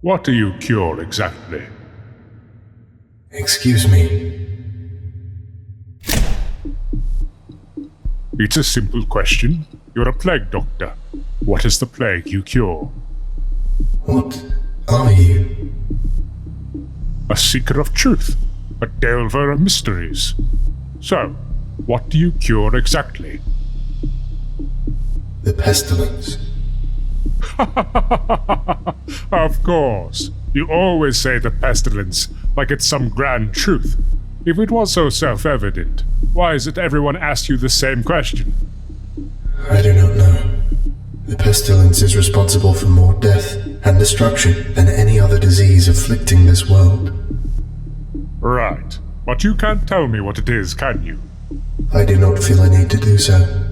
What do you cure exactly? Excuse me. It's a simple question. You're a plague doctor. What is the plague you cure? What are you? A seeker of truth, a delver of mysteries. So, what do you cure exactly? The pestilence. Of course. You always say the pestilence, like it's some grand truth. If it was so self-evident, why is it everyone asks you the same question? I do not know. The pestilence is responsible for more death and destruction than any other disease afflicting this world. Right. But you can't tell me what it is, can you? I do not feel a need to do so.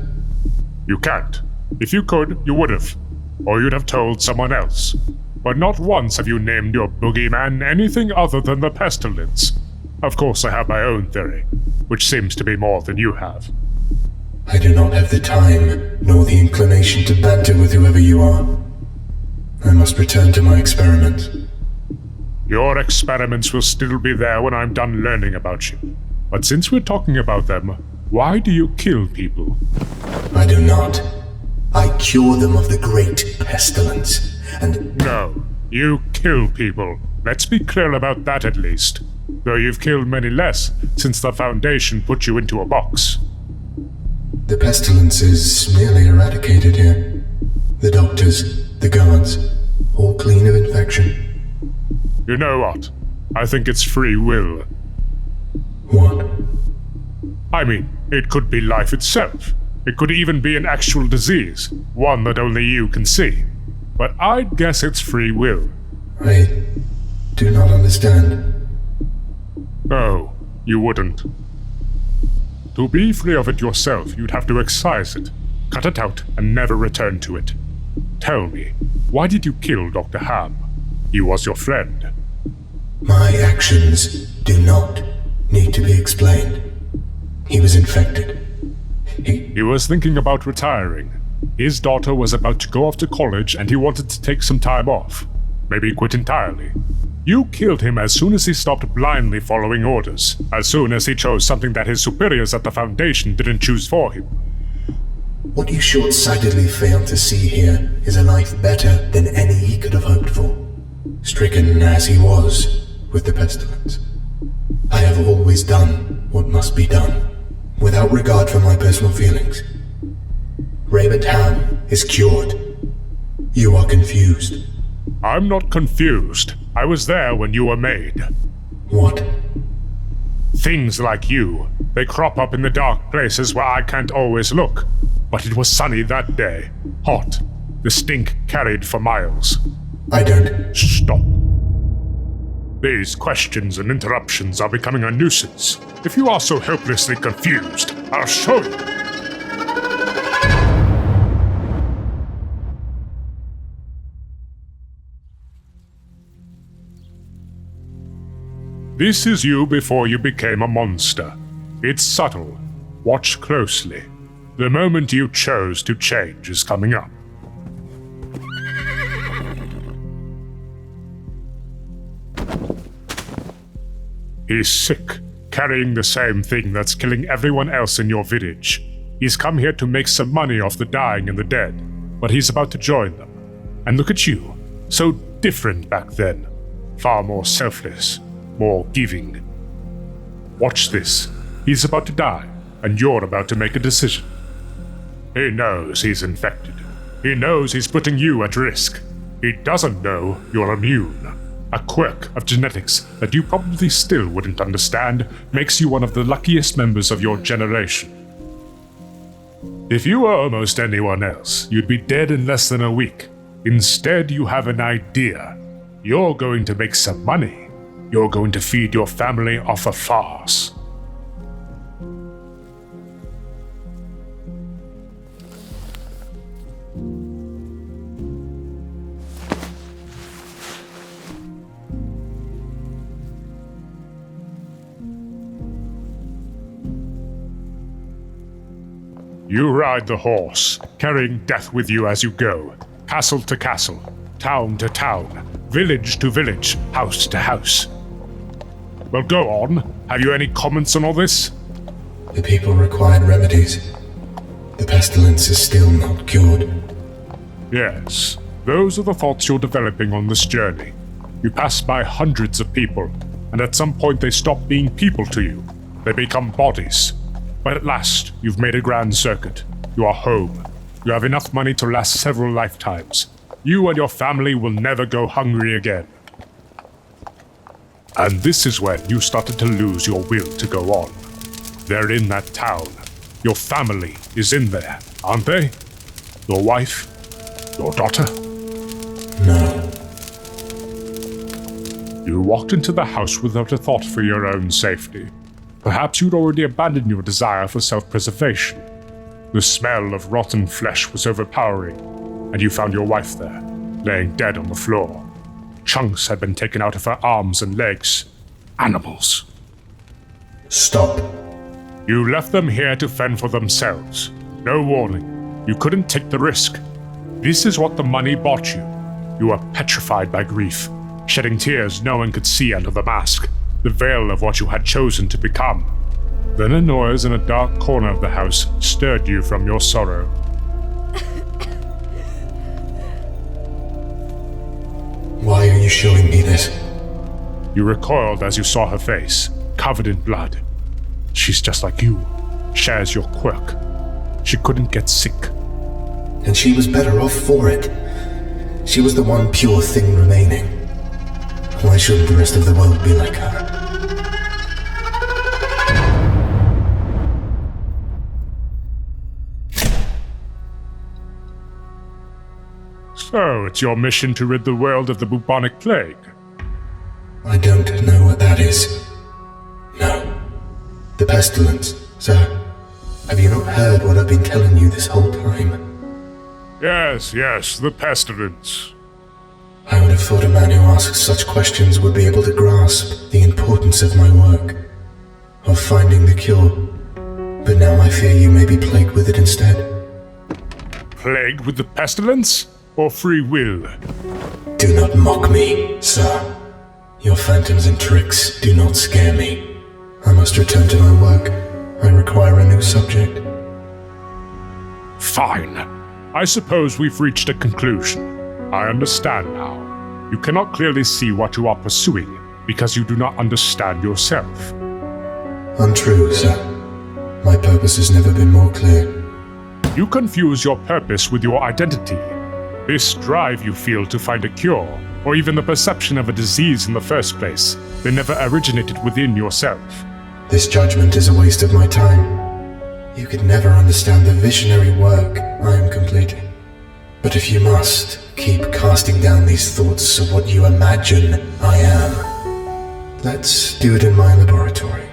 You can't. If you could, you would've. Or you'd have told someone else. But not once have you named your boogeyman anything other than the pestilence. Of course I have my own theory, which seems to be more than you have. I do not have the time, nor the inclination to banter with whoever you are. I must return to my experiments. Your experiments will still be there when I'm done learning about you. But since we're talking about them, why do you kill people? I do not. I cure them of the great pestilence, and... No, you kill people. Let's be clear about that at least. Though you've killed many less since the Foundation put you into a box. The pestilence is nearly eradicated here. The doctors, the guards, all clean of infection. You know what? I think it's free will. What? I mean, it could be life itself. It could even be an actual disease, one that only you can see. But I'd guess it's free will. I do not understand. Oh, you wouldn't. To be free of it yourself, you'd have to excise it, cut it out, and never return to it. Tell me, why did you kill Dr. Ham? He was your friend. My actions do not need to be explained. He was infected. He was thinking about retiring. His daughter was about to go off to college and he wanted to take some time off. Maybe quit entirely. You killed him as soon as he stopped blindly following orders, as soon as he chose something that his superiors at the Foundation didn't choose for him. What you short-sightedly fail to see here is a life better than any he could have hoped for, stricken as he was with the pestilence. I have always done what must be done, without regard for my personal feelings. Raymond Ham is cured. You are confused. I'm not confused. I was there when you were made. What? Things like you, they crop up in the dark places where I can't always look. But it was sunny that day. Hot. The stink carried for miles. I don't... Stop. These questions and interruptions are becoming a nuisance. If you are so hopelessly confused, I'll show you. This is you before you became a monster. It's subtle. Watch closely. The moment you chose to change is coming up. He's sick, carrying the same thing that's killing everyone else in your village. He's come here to make some money off the dying and the dead, but he's about to join them. And look at you, so different back then. Far more selfless, more giving. Watch this. He's about to die, and you're about to make a decision. He knows he's infected. He knows he's putting you at risk. He doesn't know you're immune. A quirk of genetics that you probably still wouldn't understand makes you one of the luckiest members of your generation. If you were almost anyone else, you'd be dead in less than a week. Instead, you have an idea. You're going to make some money. You're going to feed your family off a farce. You ride the horse, carrying death with you as you go, castle to castle, town to town, village to village, house to house. Well, go on. Have you any comments on all this? The people required remedies. The pestilence is still not cured. Yes, those are the thoughts you're developing on this journey. You pass by hundreds of people, and at some point they stop being people to you. They become bodies. But at last, you've made a grand circuit. You are home. You have enough money to last several lifetimes. You and your family will never go hungry again. And this is when you started to lose your will to go on. They're in that town. Your family is in there, aren't they? Your wife? Your daughter? No. You walked into the house without a thought for your own safety. Perhaps you'd already abandoned your desire for self-preservation. The smell of rotten flesh was overpowering, and you found your wife there, laying dead on the floor. Chunks had been taken out of her arms and legs. Animals. Stop. You left them here to fend for themselves. No warning. You couldn't take the risk. This is what the money bought you. You were petrified by grief, shedding tears no one could see under the mask, the veil of what you had chosen to become. Then a noise in a dark corner of the house stirred you from your sorrow. Why are you showing me this? You recoiled as you saw her face, covered in blood. She's just like you, shares your quirk. She couldn't get sick. And she was better off for it. She was the one pure thing remaining. Why shouldn't the rest of the world be like her? So, it's your mission to rid the world of the bubonic plague? I don't know what that is. No. The pestilence, sir. Have you not heard what I've been telling you this whole time? Yes, the pestilence. I would have thought a man who asks such questions would be able to grasp the importance of my work, of finding the cure. But now I fear you may be plagued with it instead. Plagued with the pestilence? Or free will? Do not mock me, sir. Your phantoms and tricks do not scare me. I must return to my work. I require a new subject. Fine. I suppose we've reached a conclusion. I understand now. You cannot clearly see what you are pursuing because you do not understand yourself. Untrue, sir. My purpose has never been more clear. You confuse your purpose with your identity. This drive you feel to find a cure, or even the perception of a disease in the first place, they never originated within yourself. This judgment is a waste of my time. You could never understand the visionary work I am completing. But if you must, keep casting down these thoughts of what you imagine I am. Let's do it in my laboratory.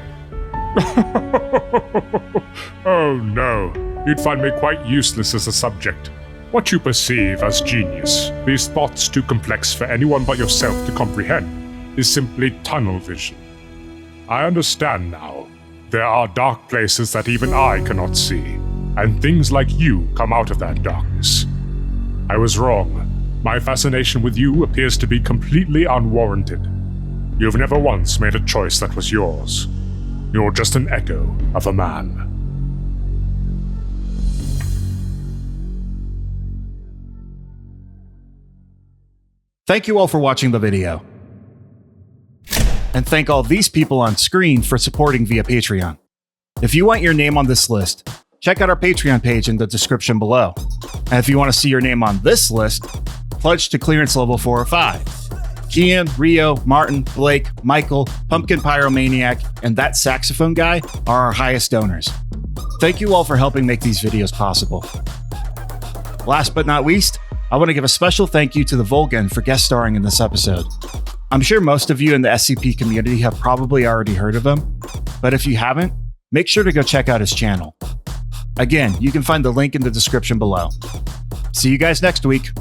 Oh no, you'd find me quite useless as a subject. What you perceive as genius, these thoughts too complex for anyone but yourself to comprehend, is simply tunnel vision. I understand now. There are dark places that even I cannot see, and things like you come out of that darkness. I was wrong. My fascination with you appears to be completely unwarranted. You've never once made a choice that was yours. You're just an echo of a man. Thank you all for watching the video. And thank all these people on screen for supporting via Patreon. If you want your name on this list, check out our Patreon page in the description below. And if you want to see your name on this list, pledge to clearance level 4 or 5. Kian, Rio, Martin, Blake, Michael, Pumpkin Pyromaniac, and that saxophone guy are our highest donors. Thank you all for helping make these videos possible. Last but not least, I want to give a special thank you to the Volgun for guest starring in this episode. I'm sure most of you in the SCP community have probably already heard of him, but if you haven't, make sure to go check out his channel. Again, you can find the link in the description below. See you guys next week.